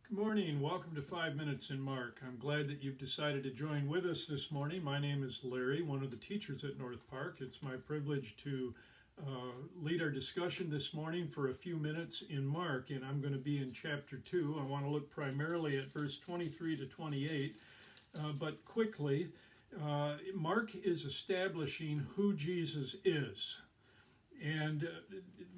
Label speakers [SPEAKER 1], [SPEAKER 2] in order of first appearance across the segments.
[SPEAKER 1] Good morning. Welcome to 5 Minutes in Mark. I'm glad that you've decided to join with us this morning. My name is Larry, one of the teachers at North Park. It's my privilege to lead our discussion this morning for a few minutes in Mark, and I'm going to be in chapter 2. I want to look primarily at verse 23 to 28, but quickly, Mark is establishing who Jesus is. And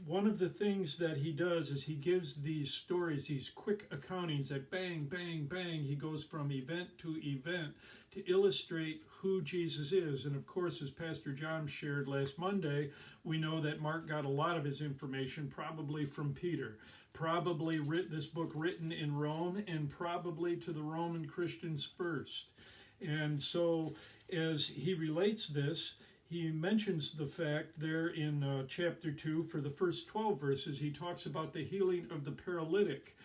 [SPEAKER 1] one of the things that he does is he gives these stories, these quick accountings that bang, bang, bang, he goes from event to event to illustrate who Jesus is. And of course, as Pastor John shared last Monday, we know that Mark got a lot of his information probably from Peter, probably this book written in Rome and probably to the Roman Christians first. And so as he relates this, he mentions the fact there in chapter 2, for the first 12 verses, he talks about the healing of the paralytic.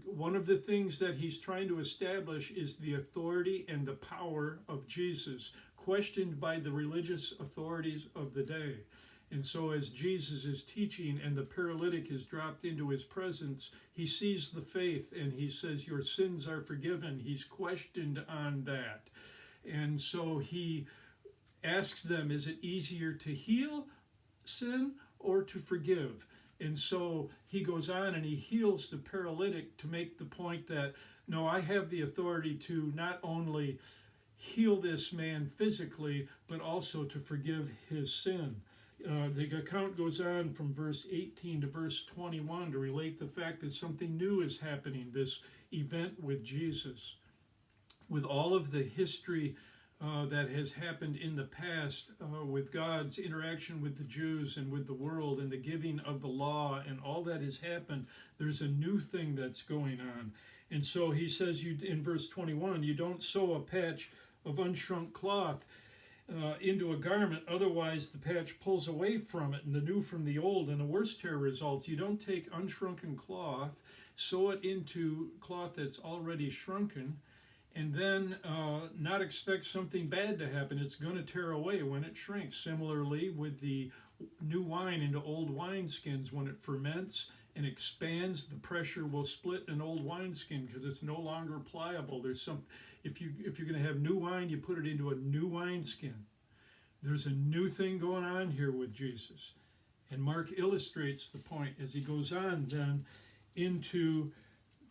[SPEAKER 1] One of the things that he's trying to establish is the authority and the power of Jesus, questioned by the religious authorities of the day. And so as Jesus is teaching and the paralytic is dropped into his presence, he sees the faith and he says, "Your sins are forgiven." He's questioned on that. And so he asks them, is it easier to heal sin or to forgive? And so he goes on and he heals the paralytic to make the point that, no, I have the authority to not only heal this man physically, but also to forgive his sin. The account goes on from verse 18 to verse 21 to relate the fact that something new is happening, this event with Jesus. With all of the history that has happened in the past with God's interaction with the Jews and with the world and the giving of the law and all that has happened, there's a new thing that's going on. And so he says in verse 21, you don't sew a patch of unshrunk cloth into a garment, otherwise the patch pulls away from it and the new from the old, and a worse tear results. You don't take unshrunken cloth, sew it into cloth that's already shrunken, and then not expect something bad to happen. It's going to tear away when it shrinks. Similarly, with the new wine into old wineskins, when it ferments and expands, the pressure will split an old wineskin because it's no longer pliable. If you're going to have new wine, you put it into a new wineskin. There's a new thing going on here with Jesus. And Mark illustrates the point as he goes on then into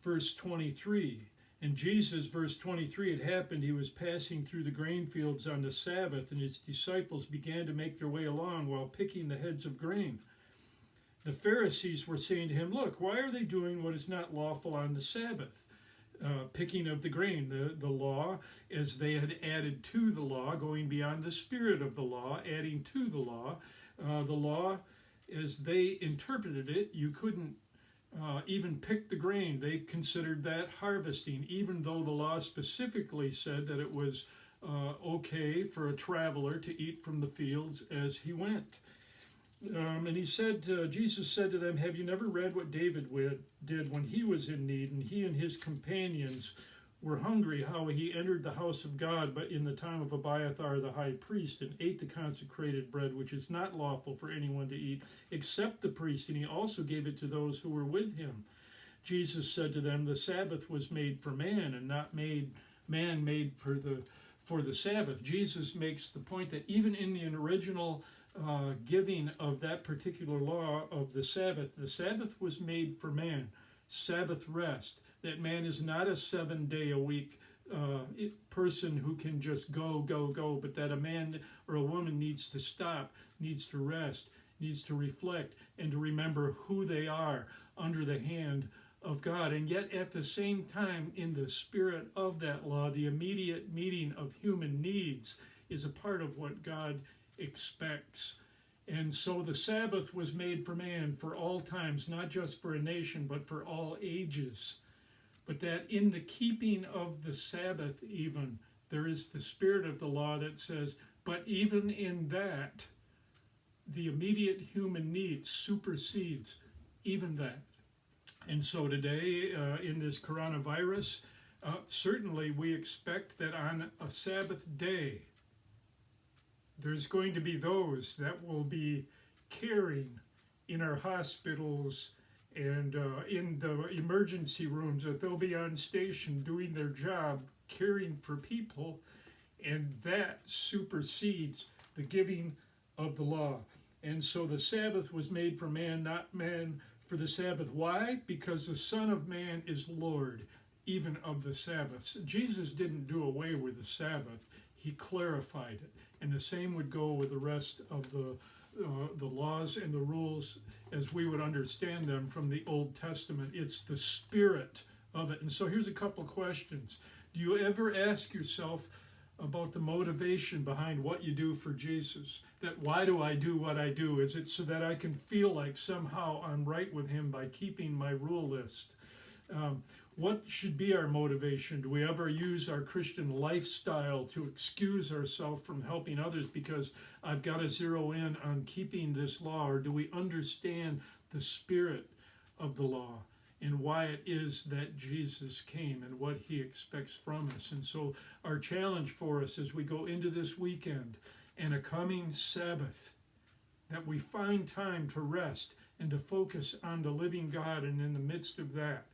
[SPEAKER 1] verse 23. And Jesus, verse 23, it happened, he was passing through the grain fields on the Sabbath, and his disciples began to make their way along while picking the heads of grain. The Pharisees were saying to him, "Look, why are they doing what is not lawful on the Sabbath?" Picking of the grain, the law, as they had added to the law, going beyond the spirit of the law, adding to the law, as they interpreted it, you couldn't even pick the grain. They considered that harvesting, even though the law specifically said that it was okay for a traveler to eat from the fields as he went. And Jesus said to them, "Have you never read what David did when he was in need, and he and his companions were hungry, how he entered the house of God but in the time of Abiathar the high priest, and ate the consecrated bread, which is not lawful for anyone to eat except the priest, and he also gave it to those who were with him." Jesus said to them, "The Sabbath was made for man, and not man made for the Sabbath." Jesus makes the point that even in the original giving of that particular law of the Sabbath was made for man, Sabbath rest. That man is not a 7-day-a-week person who can just go, but that a man or a woman needs to stop, needs to rest, needs to reflect, and to remember who they are under the hand of God. And yet at the same time, in the spirit of that law, the immediate meeting of human needs is a part of what God expects. And so the Sabbath was made for man for all times, not just for a nation, but for all ages. But that in the keeping of the Sabbath even, there is the spirit of the law that says, but even in that, the immediate human need supersedes even that. And so today, in this coronavirus, certainly we expect that on a Sabbath day, there's going to be those that will be caring in our hospitals and in the emergency rooms, that they'll be on station doing their job, caring for people, and that supersedes the giving of the law. And so the Sabbath was made for man, not man for the Sabbath. Why? Because the Son of Man is Lord, even of the Sabbath. Jesus didn't do away with the Sabbath. He clarified it. And the same would go with the rest of the laws and the rules as we would understand them from the Old Testament. It's the spirit of it. And so here's a couple questions. Do you ever ask yourself about the motivation behind what you do for Jesus? That why do I do what I do? Is it so that I can feel like somehow I'm right with him by keeping my rule list? What should be our motivation? Do we ever use our Christian lifestyle to excuse ourselves from helping others because I've got to zero in on keeping this law? Or do we understand the spirit of the law and why it is that Jesus came and what he expects from us? And so our challenge for us as we go into this weekend and a coming Sabbath, that we find time to rest and to focus on the living God, and in the midst of that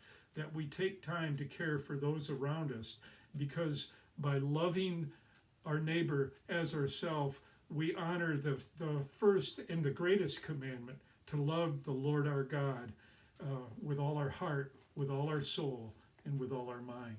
[SPEAKER 1] we take time to care for those around us, because by loving our neighbor as ourselves, we honor the first and the greatest commandment, to love the Lord our God with all our heart, with all our soul, and with all our mind.